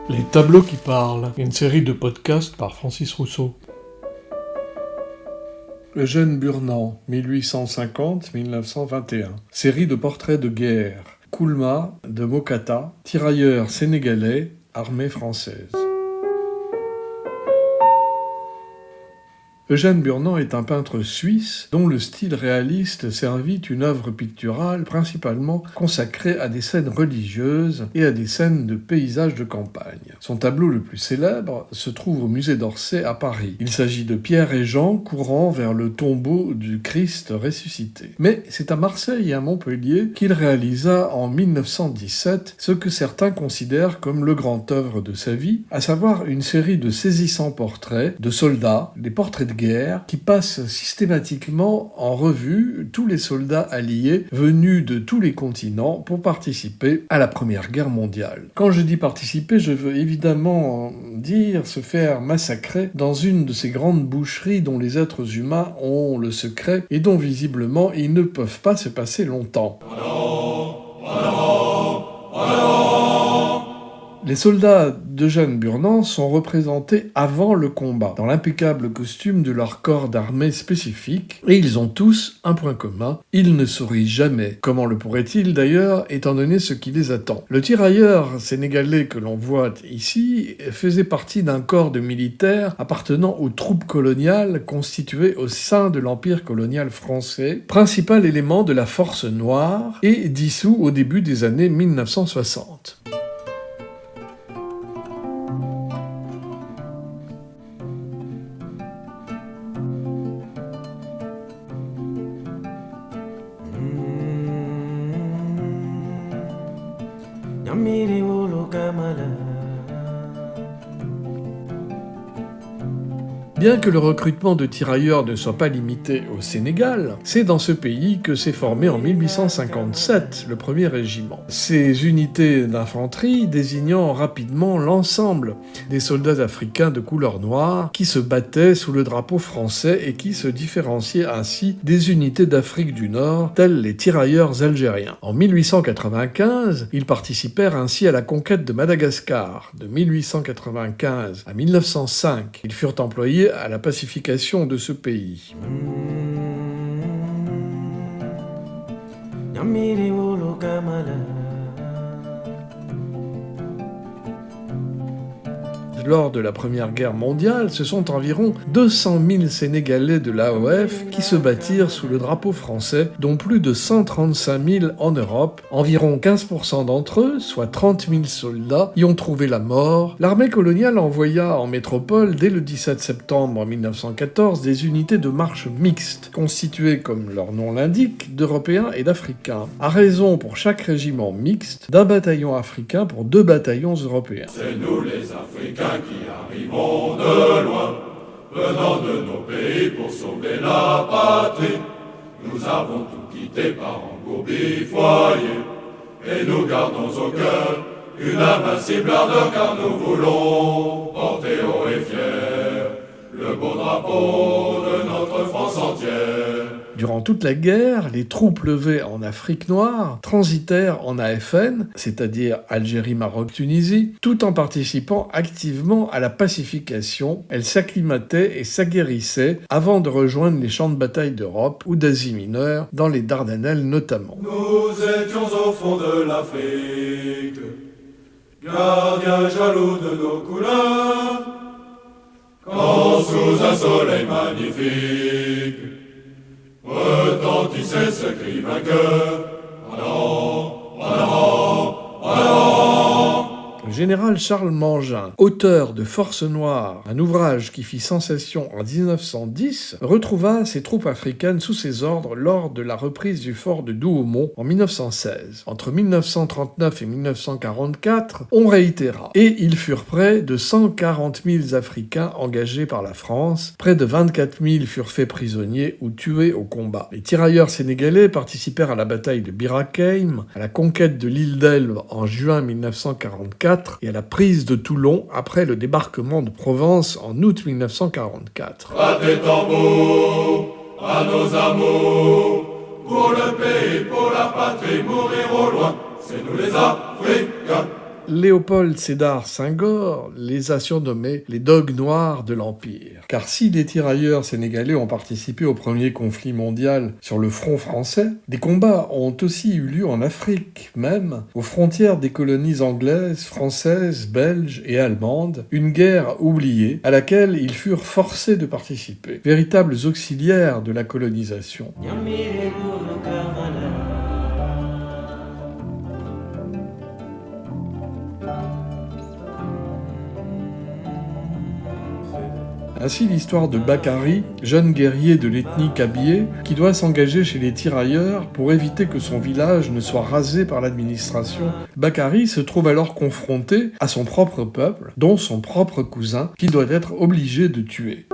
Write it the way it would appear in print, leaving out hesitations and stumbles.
Les tableaux qui parlent, une série de podcasts par Francis Rousseau. Eugène Burnand, 1850-1921. Série de portraits de guerre. Koulma de Mokata, tirailleur sénégalais, armée française. Eugène Burnand est un peintre suisse dont le style réaliste servit une œuvre picturale principalement consacrée à des scènes religieuses et à des scènes de paysages de campagne. Son tableau le plus célèbre se trouve au musée d'Orsay à Paris. Il s'agit de Pierre et Jean courant vers le tombeau du Christ ressuscité. Mais c'est à Marseille et à Montpellier qu'il réalisa en 1917 ce que certains considèrent comme le grand œuvre de sa vie, à savoir une série de saisissants portraits de soldats, des portraits de guerre qui passe systématiquement en revue tous les soldats alliés venus de tous les continents pour participer à la Première Guerre mondiale. Quand je dis participer, je veux évidemment dire se faire massacrer dans une de ces grandes boucheries dont les êtres humains ont le secret et dont visiblement ils ne peuvent pas se passer longtemps. Les soldats d'Eugène Burnand sont représentés avant le combat, dans l'impeccable costume de leur corps d'armée spécifique, et ils ont tous un point commun, ils ne sourient jamais. Comment le pourraient-ils d'ailleurs, étant donné ce qui les attend? Le tirailleur sénégalais que l'on voit ici faisait partie d'un corps de militaires appartenant aux troupes coloniales constituées au sein de l'Empire colonial français, principal élément de la force noire, et dissous au début des années 1960. Bien que le recrutement de tirailleurs ne soit pas limité au Sénégal, c'est dans ce pays que s'est formé en 1857 le premier régiment. Ces unités d'infanterie désignant rapidement l'ensemble des soldats africains de couleur noire qui se battaient sous le drapeau français et qui se différenciaient ainsi des unités d'Afrique du Nord, telles les tirailleurs algériens. En 1895, ils participèrent ainsi à la conquête de Madagascar. De 1895 à 1905, ils furent employés à la pacification de ce pays. Lors de la Première Guerre mondiale, ce sont environ 200 000 Sénégalais de l'AOF qui se battirent sous le drapeau français, dont plus de 135 000 en Europe. Environ 15% d'entre eux, soit 30 000 soldats, y ont trouvé la mort. L'armée coloniale envoya en métropole, dès le 17 septembre 1914, des unités de marche mixtes, constituées, comme leur nom l'indique, d'Européens et d'Africains, à raison pour chaque régiment mixte d'un bataillon africain pour 2 bataillons européens. C'est nous les Africains qui arrivons de loin, venant de nos pays pour sauver la patrie. Nous avons tout quitté par engourdi foyer, et nous gardons au cœur une invincible ardeur, car nous voulons porter haut et fier le beau drapeau de notre France entière. Durant toute la guerre, les troupes levées en Afrique noire transitèrent en AFN, c'est-à-dire Algérie, Maroc, Tunisie, tout en participant activement à la pacification. Elles s'acclimataient et s'aguerrissaient avant de rejoindre les champs de bataille d'Europe ou d'Asie mineure, dans les Dardanelles notamment. Nous étions au fond de l'Afrique, gardiens jaloux de nos couleurs, quand sous un soleil magnifique retentissait ce cri vainqueur. En avant, en avant, en avant. Le général Charles Mangin, auteur de Force Noire, un ouvrage qui fit sensation en 1910, retrouva ses troupes africaines sous ses ordres lors de la reprise du fort de Douaumont en 1916. Entre 1939 et 1944, on réitéra, et ils furent près de 140 000 Africains engagés par la France. Près de 24 000 furent faits prisonniers ou tués au combat. Les tirailleurs sénégalais participèrent à la bataille de Bir Hakeim, à la conquête de l'île d'Elbe en juin 1944, et à la prise de Toulon après le débarquement de Provence en août 1944. Battez tambour à nos amours, pour le pays, pour la patrie, mourir au loin, c'est nous les Africains. Léopold Sédar Senghor les a surnommés les dogues noirs de l'Empire. Car si les tirailleurs sénégalais ont participé au premier conflit mondial sur le front français, des combats ont aussi eu lieu en Afrique, même aux frontières des colonies anglaises, françaises, belges et allemandes, une guerre oubliée à laquelle ils furent forcés de participer, véritables auxiliaires de la colonisation. Ainsi l'histoire de Bakary, jeune guerrier de l'ethnie Kabyé, qui doit s'engager chez les tirailleurs pour éviter que son village ne soit rasé par l'administration. Bakary se trouve alors confronté à son propre peuple, dont son propre cousin, qu'il doit être obligé de tuer.